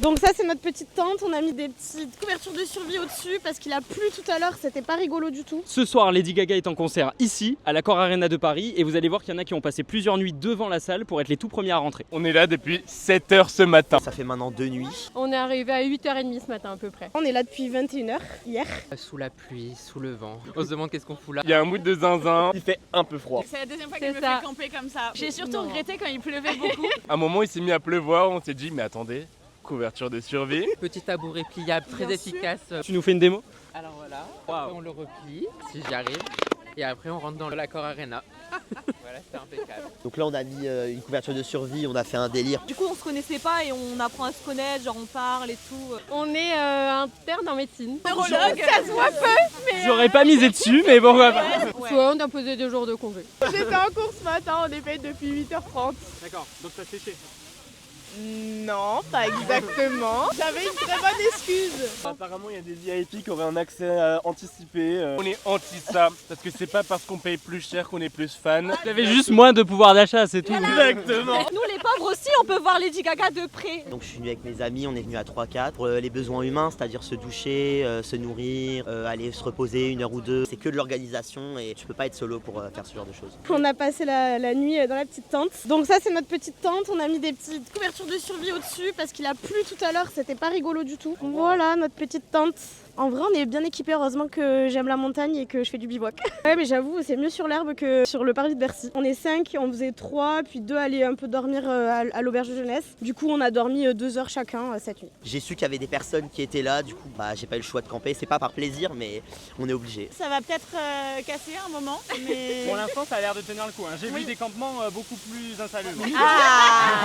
Donc ça c'est notre petite tente, on a mis des petites couvertures de survie au-dessus parce qu'il a plu tout à l'heure, c'était pas rigolo du tout. Ce soir, Lady Gaga est en concert ici, à l'Accor Arena de Paris, et vous allez voir qu'il y en a qui ont passé plusieurs nuits devant la salle pour être les tout premiers à rentrer. On est là depuis 7h ce matin. Ça fait maintenant 2 nuits. On est arrivé à 8h30 ce matin à peu près. On est là depuis 21h hier. Sous la pluie, sous le vent. On se demande qu'est-ce qu'on fout là. Il y a un mood de zinzin. Il fait un peu froid. C'est la deuxième fois C'est qu'elle me ça. fait camper comme ça. J'ai surtout regretté quand il pleuvait beaucoup. À un moment, il s'est mis à pleuvoir. On s'est dit, mais attendez, couverture de survie. Petit tabouret pliable, très Bien sûr. efficace. Tu nous fais une démo? Alors voilà, Wow. après on le replie, si j'y arrive. Et après on rentre dans l'Accor Arena. Voilà, c'est impeccable. Donc là on a mis une couverture de survie, on a fait un délire. Du coup, on se connaissait pas et on apprend à se connaître, genre on parle et tout. On est interne en médecine. Neurologue. J'aurais pas misé dessus, mais pourquoi pas. Soit on a posé 2 jours de congé. J'étais en cours ce matin, on est fait depuis 8h30. D'accord, donc t'as séché. Non, pas exactement. J'avais une très bonne excuse. Apparemment, il y a des VIP qui auraient un accès anticipé. On est anti ça, parce que c'est pas parce qu'on paye plus cher qu'on est plus fan. T'avais juste moins de pouvoir d'achat, c'est tout. Exactement. Nous, les pauvres aussi, on peut voir Lady Gaga de près. Donc je suis venu avec mes amis, on est venu à 3-4 pour les besoins humains, c'est-à-dire se doucher, se nourrir, aller se reposer 1 heure ou 2. C'est que de l'organisation et tu peux pas être solo pour faire ce genre de choses. On a passé la nuit dans la petite tente. Donc ça c'est notre petite tente, on a mis des petites couvertures de survie au-dessus parce qu'il a plu tout à l'heure, c'était pas rigolo du tout. Voilà notre petite tente. En vrai on est bien équipés, heureusement que j'aime la montagne et que je fais du bivouac. Ouais mais j'avoue c'est mieux sur l'herbe que sur le parvis de Bercy. On est 5, on faisait 3 puis 2 allaient un peu dormir à l'auberge de jeunesse. Du coup on a dormi 2 heures chacun cette nuit. J'ai su qu'il y avait des personnes qui étaient là, du coup j'ai pas eu le choix de camper. C'est pas par plaisir mais on est obligé. Ça va peut-être casser un moment, mais... Pour l'instant, ça a l'air de tenir le coup. J'ai vu des campements beaucoup plus insalubres. Ah